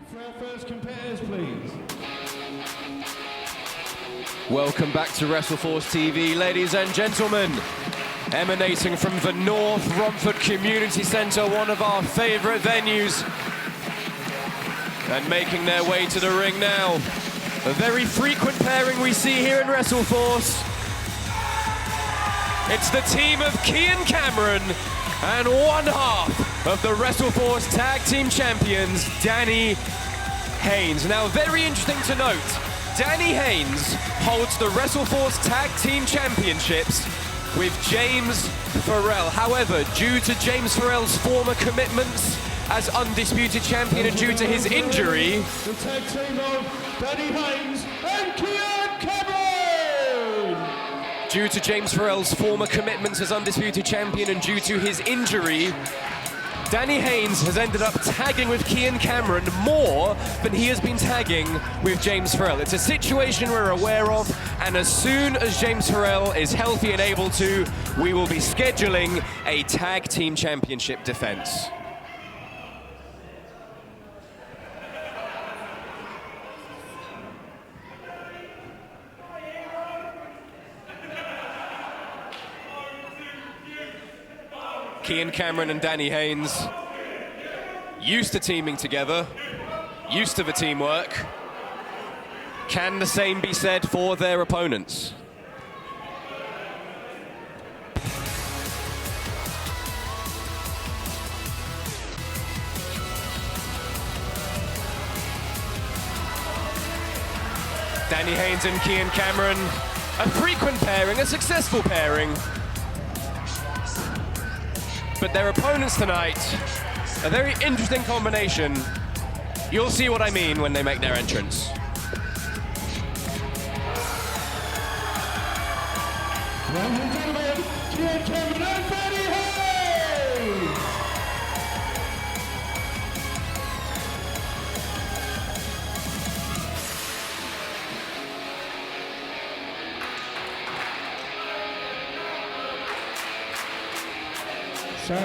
For our first competitors, please. Welcome back to WrestleForce TV, ladies and gentlemen. Emanating from the North Romford Community Centre, one of our favourite venues. And making their way to the ring now. A very frequent pairing we see here in WrestleForce. It's the team of Kian Camron and one half of the WrestleForce Tag Team Champions, Danny Haines. Now, very interesting to note, Danny Haines holds the WrestleForce Tag Team Championships with James Farrell. However, due to James Farrell's former commitments as undisputed champion and due to his injury, The tag team of Danny Haines and Kian Camron! Due to James Farrell's former commitments as undisputed champion and due to his injury, Danny Haines has ended up tagging with Kian Camron more than he has been tagging with James Farrell. It's a situation we're aware of, and as soon as James Farrell is healthy and able to, we will be scheduling a tag team championship defense. Kian Camron and Danny Haines, used to teaming together, used to the teamwork. Can the same be said for their opponents? Danny Haines and Kian Camron, a frequent pairing, a successful pairing. But their opponents tonight, a very interesting combination. You'll see what I mean when they make their entrance. Ladies and gentlemen, Kian Camron and Danny Haines! So,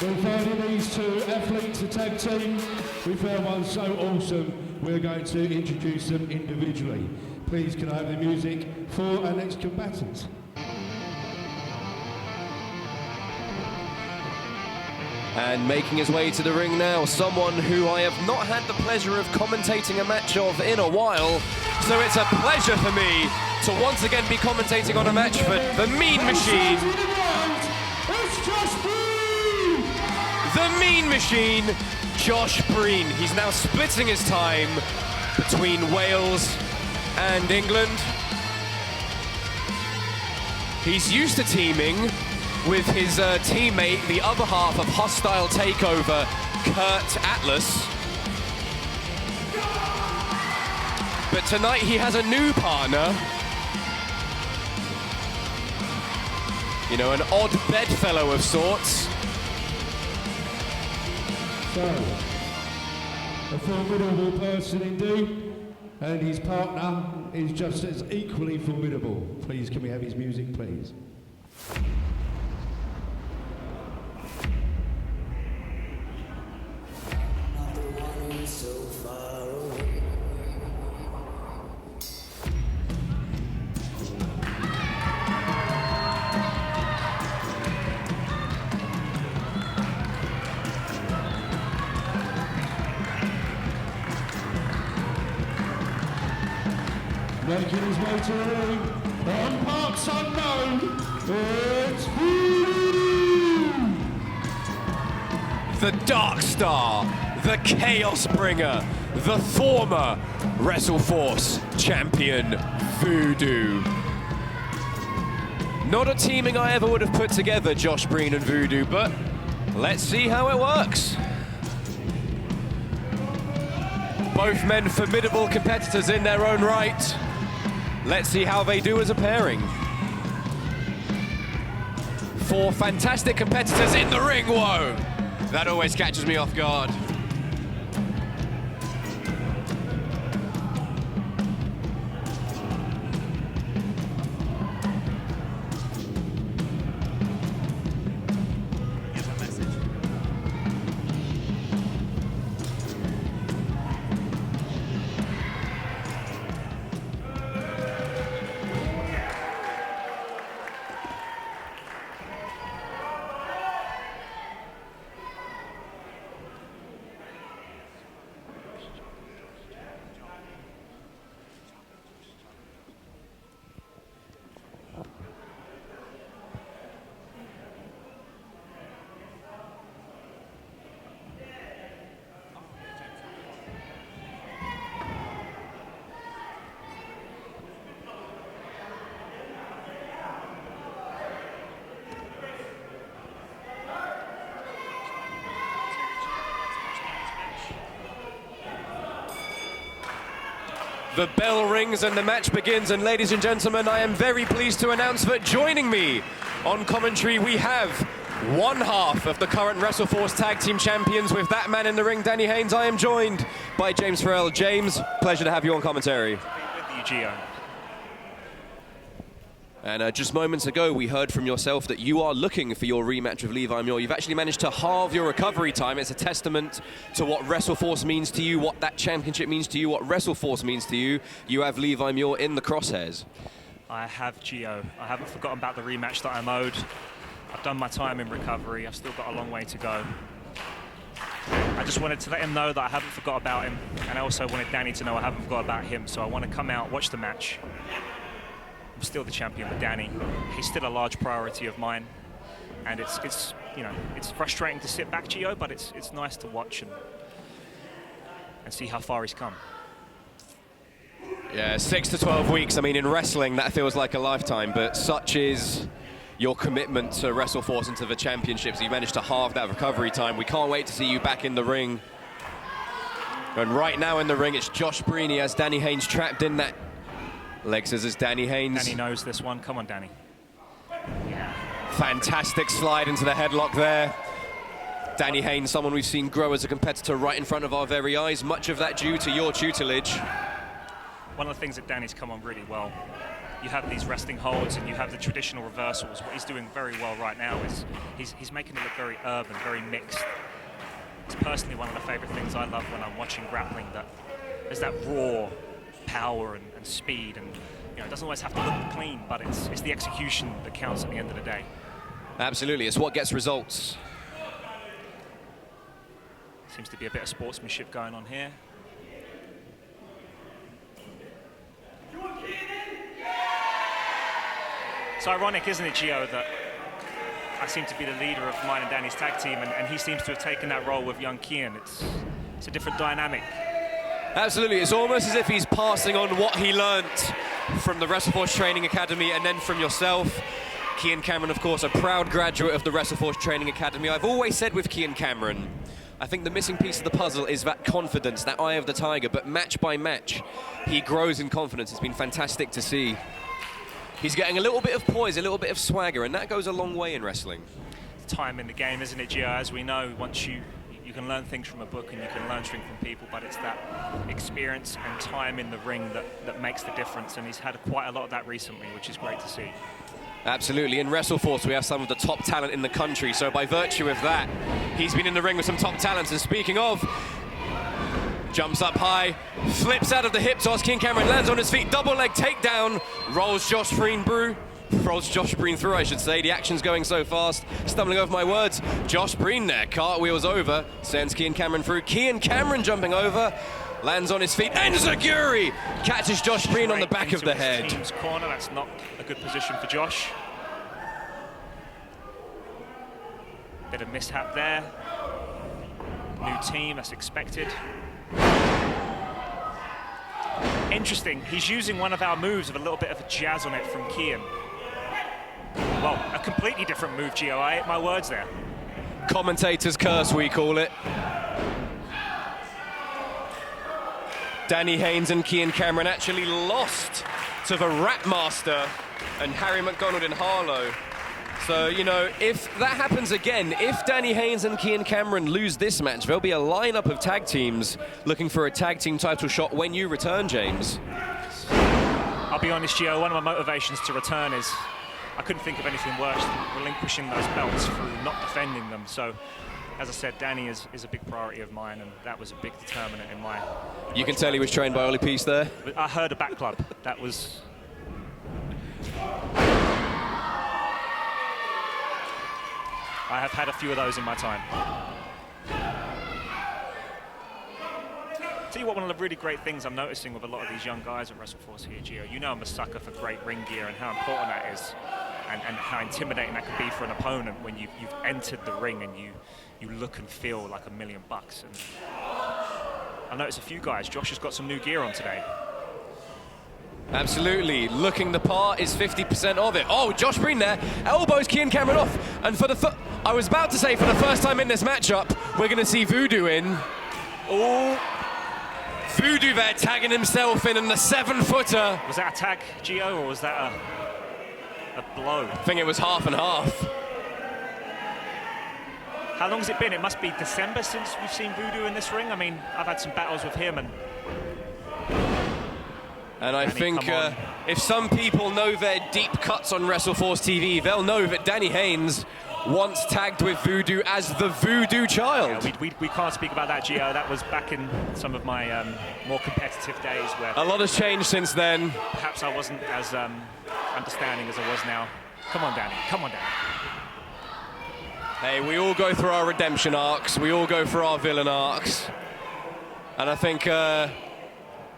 we're finding these two athletes a tag team. We found one so awesome, we're going to introduce them individually. Please, can I have the music for our next combatant? And making his way to the ring now, someone who I have not had the pleasure of commentating a match of in a while. So it's a pleasure for me to once again be commentating on a match for the Mean Machine. It's Josh Breen! The Mean Machine, Josh Breen. He's now splitting his time between Wales and England. He's used to teaming with his teammate, the other half of Hostile Takeover, Kurt Atlas. But tonight he has a new partner. You know, an odd bedfellow of sorts. So, a formidable person indeed, and his partner is just as equally formidable. Please, can we have his music, please? Making his way to the ring, on parts unknown, it's Voodoo! The Dark Star, the Chaos Bringer, the former WrestleForce champion, Voodoo. Not a teaming I ever would have put together, Josh Breen and Voodoo, but let's see how it works. Both men formidable competitors in their own right. Let's see how they do as a pairing. Four fantastic competitors in the ring, whoa! That always catches me off guard. The bell rings and the match begins, and ladies and gentlemen, I am very pleased to announce that joining me on commentary we have one half of the current WrestleForce Tag Team Champions. With that man in the ring, Danny Haines, I am joined by James Farrell. James, pleasure to have you on commentary. With you, Gio. And just moments ago, we heard from yourself that you are looking for your rematch with Levi Muir. You've actually managed to halve your recovery time. It's a testament to what WrestleForce means to you, what that championship means to you, what WrestleForce means to you. You have Levi Muir in the crosshairs. I have, Gio. I haven't forgotten about the rematch that I'm owed. I've done my time in recovery. I've still got a long way to go. I just wanted to let him know that I haven't forgot about him, and I also wanted Danny to know I haven't forgot about him. So I want to come out, watch the match. I'm still the champion with Danny. He's still a large priority of mine, and it's you know, it's frustrating to sit back, Gio, but it's nice to watch and see how far he's come. Yeah, 6 to 12 weeks. I mean, in wrestling, that feels like a lifetime, but such is your commitment to WrestleForce and to the championships. You managed to halve that recovery time. We can't wait to see you back in the ring. And right now in the ring, it's Josh Breen. He has Danny Haines trapped in that leg scissors. Danny Haines. Danny knows this one. Come on, Danny. Yeah. Fantastic slide into the headlock there. Danny Haines, someone we've seen grow as a competitor right in front of our very eyes. Much of that due to your tutelage. One of the things that Danny's come on really well, you have these resting holds and you have the traditional reversals. What he's doing very well right now is he's making it look very urban, very mixed. It's personally one of the favorite things I love when I'm watching grappling, that there's that raw power and speed, and you know, it doesn't always have to look clean, but it's the execution that counts at the end of the day. Absolutely, it's what gets results. Seems to be a bit of sportsmanship going on here. It's ironic, isn't it, Gio, that I seem to be the leader of mine and Danny's tag team, and he seems to have taken that role with young Kian. It's a different dynamic. Absolutely, it's almost as if he's passing on what he learnt from the WrestleForce Training Academy and then from yourself. Kian Camron, of course, a proud graduate of the WrestleForce Training Academy. I've always said with Kian Camron, I think the missing piece of the puzzle is that confidence, that eye of the tiger, but match by match, he grows in confidence. It's been fantastic to see. He's getting a little bit of poise, a little bit of swagger, and that goes a long way in wrestling. Time in the game, isn't it, Gio? As we know, once you can learn things from a book and you can learn things from people, but it's that experience and time in the ring that makes the difference, and he's had quite a lot of that recently, which is great to see. Absolutely. In WrestleForce, we have some of the top talent in the country, so by virtue of that, he's been in the ring with some top talents. And speaking of, jumps up high, flips out of the hip toss. Kian Camron lands on his feet, double leg takedown, rolls Josh Breen through. I should say. The action's going so fast, stumbling over my words. Josh Breen there, cartwheels over, sends Kian Camron through. Kian Camron jumping over, lands on his feet, enziguri catches Josh Breen on the back of the head. Team's corner, that's not a good position for Josh. Bit of mishap there. New team, that's expected. Interesting, he's using one of our moves with a little bit of a jazz on it from Kian. Well, a completely different move, Gio. I ate my words there. Commentator's curse, we call it. Danny Haines and Kian Camron actually lost to the Rat Master and Harry McDonald in Harlow. So, you know, if that happens again, if Danny Haines and Kian Camron lose this match, there'll be a lineup of tag teams looking for a tag team title shot when you return, James. I'll be honest, Gio, one of my motivations to return is I couldn't think of anything worse than relinquishing those belts through not defending them. So, as I said, Danny is a big priority of mine, and that was a big determinant in my... You can tell he was trained by Ollie Peace there. I heard a back club. That was... I have had a few of those in my time. Tell you what, one of the really great things I'm noticing with a lot of these young guys at WrestleForce here, Gio, you know I'm a sucker for great ring gear and how important that is, and how intimidating that can be for an opponent when you've entered the ring and you look and feel like $1 million. And I noticed a few guys. Josh has got some new gear on today. Absolutely, looking the part is 50% of it. Oh, Josh Breen there, elbows Kian Camron off, and for the I was about to say for the first time in this matchup, we're going to see Voodoo in. Oh, Voodoo there tagging himself in the 7-footer. Was that a tag, Gio, or was that a blow? I think it was half and half. How long has it been? It must be December since we've seen Voodoo in this ring. I mean, I've had some battles with him, and I think if some people know their deep cuts on WrestleForce TV, they'll know that Danny Haines once tagged with Voodoo as the Voodoo Child. Yeah, we can't speak about that, Gio. That was back in some of my more competitive days where A lot has changed since then. perhaps I wasn't as understanding as I was now. Come on, Danny. Come on, Danny. Hey, we all go through our redemption arcs. We all go through our villain arcs. And I think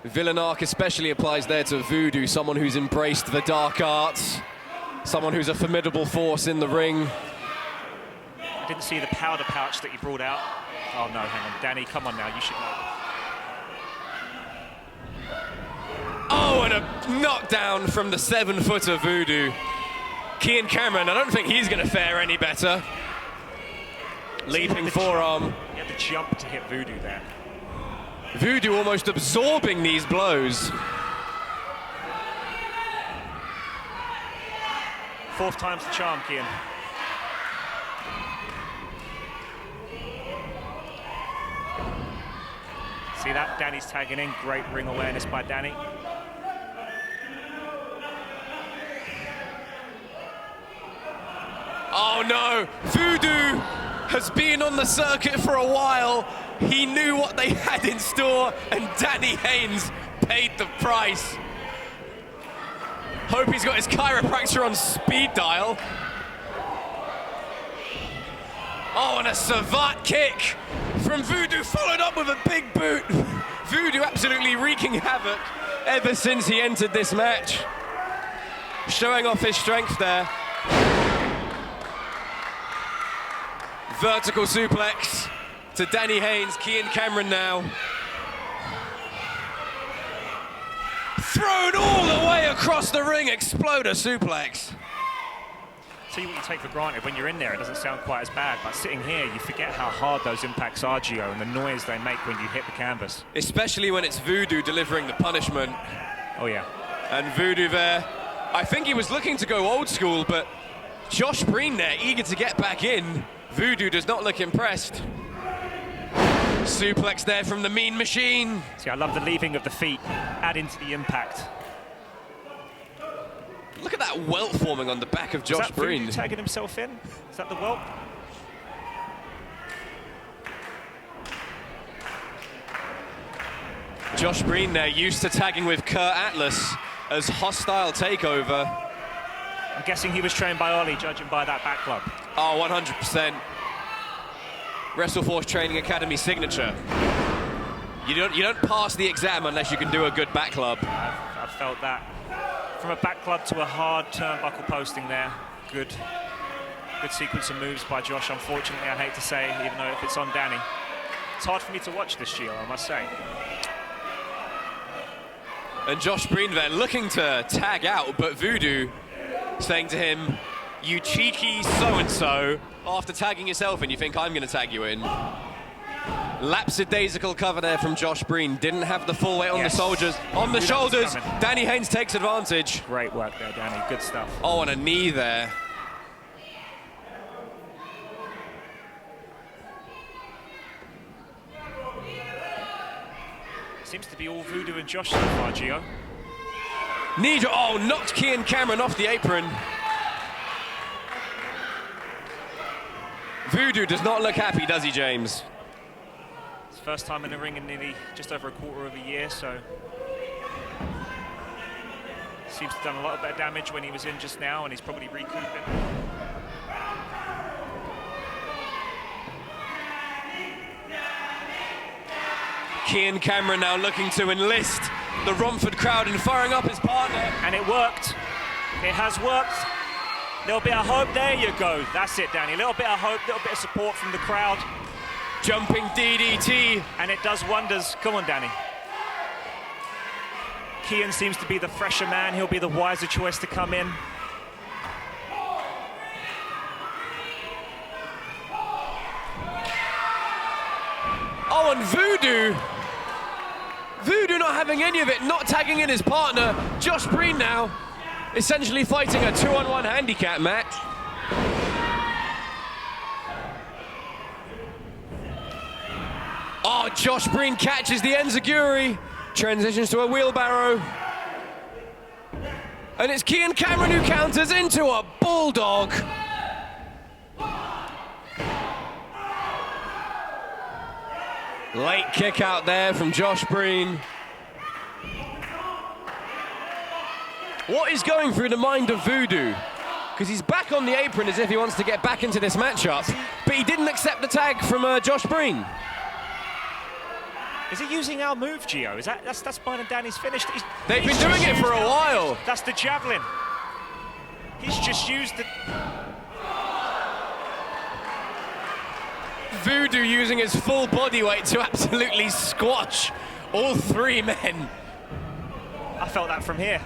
villain arc especially applies there to Voodoo, someone who's embraced the dark arts, someone who's a formidable force in the ring. I didn't see the powder pouch that he brought out. Oh, no, hang on. Danny, come on now. You should know. Oh, and a knockdown from the 7-footer Voodoo. Kian Camron, I don't think he's going to fare any better. Leaping forearm. He had the jump to hit Voodoo there. Voodoo almost absorbing these blows. Fourth time's the charm, Kian. See that? Danny's tagging in. Great ring awareness by Danny. Oh no, Voodoo has been on the circuit for a while. He knew what they had in store, and Danny Haines paid the price. Hope he's got his chiropractor on speed dial. Oh, and a savate kick from Voodoo, followed up with a big boot. Voodoo absolutely wreaking havoc ever since he entered this match. Showing off his strength there. Vertical suplex to Danny Haines. Kian Camron now. Thrown all the way across the ring, exploder suplex. See what you take for granted. When you're in there, it doesn't sound quite as bad, but sitting here, you forget how hard those impacts are, Gio, and the noise they make when you hit the canvas. Especially when it's Voodoo delivering the punishment. Oh, yeah. And Voodoo there, I think he was looking to go old school, but Josh Breen there, eager to get back in. Voodoo does not look impressed. Suplex there from the Mean Machine. See, I love the leaving of the feet, adding to the impact. Look at that welt forming on the back of Josh Breen. Voodoo tagging himself in? Is that the welt? Josh Breen there, used to tagging with Kurt Atlas as Hostile Takeover. I'm guessing he was trained by Ollie, judging by that back club. Oh, 100%. WrestleForce Training Academy signature. You don't pass the exam unless you can do a good back club. I've felt that. From a back club to a hard turnbuckle posting there. Good sequence of moves by Josh. Unfortunately, I hate to say, even though if it's on Danny. It's hard for me to watch this, Gio, I must say. And Josh Breen there looking to tag out, but Voodoo saying to him, "You cheeky so-and-so," after tagging yourself in, you think I'm going to tag you in. Lapsidaisical cover there from Josh Breen. Didn't have the full weight on the shoulders. On the shoulders, Danny Haines takes advantage. Great work there, Danny. Good stuff. Oh, and a knee there. Seems to be all Voodoo and Josh so far, Gio. Knee drop. Oh, knocked Kian Camron off the apron. Voodoo does not look happy, does he, James? It's first time in the ring in nearly just over a quarter of a year, so seems to have done a lot of better damage when he was in just now, and he's probably recouping. Kian Camron now looking to enlist the Romford crowd and firing up his partner. And it worked. It has worked. Little bit of hope. There you go. That's it, Danny. Little bit of hope, little bit of support from the crowd. Jumping DDT. And it does wonders. Come on, Danny. Kian seems to be the fresher man. He'll be the wiser choice to come in. Oh, and Voodoo having any of it, not tagging in his partner. Josh Breen now, essentially fighting a 2-on-1 handicap match. Oh, Josh Breen catches the enziguri, transitions to a wheelbarrow. And it's Kian Camron who counters into a bulldog. Late kick out there from Josh Breen. What is going through the mind of Voodoo? Because he's back on the apron as if he wants to get back into this matchup, but he didn't accept the tag from Josh Breen. Is he using our move, Gio? That's mine and Danny's finished. They've been doing it for a while. That's the javelin. He's just used the... Voodoo using his full body weight to absolutely squash all three men. I felt that from here.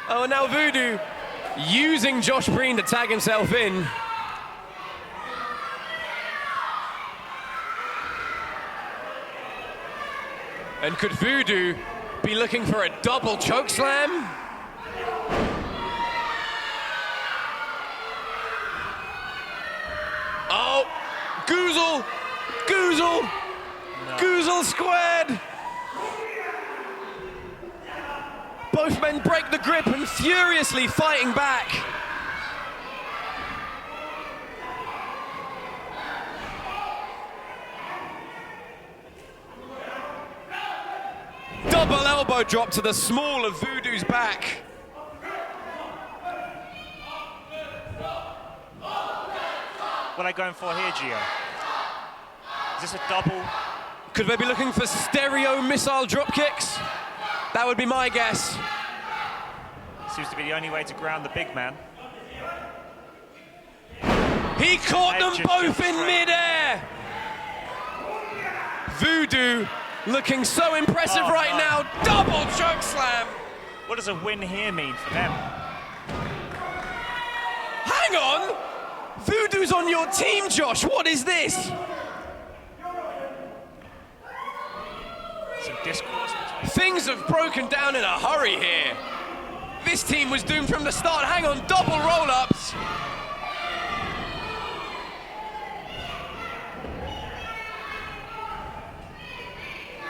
Oh, and now Voodoo using Josh Breen to tag himself in. And could Voodoo be looking for a double chokeslam? Oh, Goozle squared. Both men break the grip and furiously fighting back. Double elbow drop to the small of Voodoo's back. What are they going for here, Gio? Is this a double? Could they be looking for stereo missile drop kicks? That would be my guess. Seems to be the only way to ground the big man. He caught them both in midair. Voodoo looking so impressive right now. Double choke slam. What does a win here mean for them? Hang on. Voodoo's on your team, Josh. What is this? Some discourse. Things have broken down in a hurry here. This team was doomed from the start. Hang on, double roll-ups.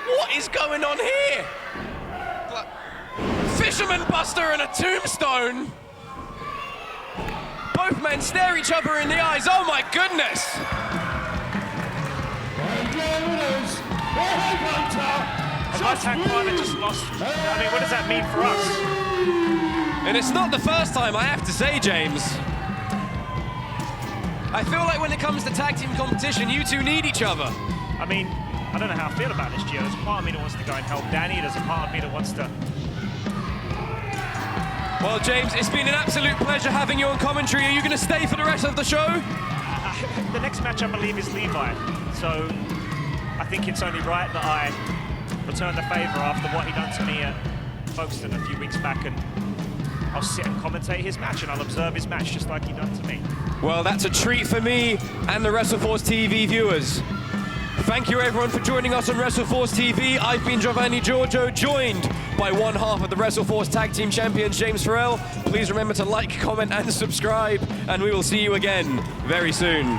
What is going on here? Fisherman Buster and a tombstone. Both men stare each other in the eyes. Oh my goodness. My tag partner just lost. I mean, what does that mean for us? And it's not the first time, I have to say, James. I feel like when it comes to tag team competition, you two need each other. I mean, I don't know how I feel about this, Gio. There's a part of me that wants to go and help Danny. There's a part of me that wants to... Well, James, it's been an absolute pleasure having you on commentary. Are you going to stay for the rest of the show? The next match, I believe, is Levi. So I think it's only right that I return the favour after what he done to me at Folkestone a few weeks back, and I'll sit and commentate his match, and I'll observe his match just like he done to me. Well, that's a treat for me and the WrestleForce TV viewers. Thank you, everyone, for joining us on WrestleForce TV. I've been Giovanni Giorgio, joined by one half of the WrestleForce Tag Team Champions, James Farrell. Please remember to like, comment, and subscribe, and we will see you again very soon.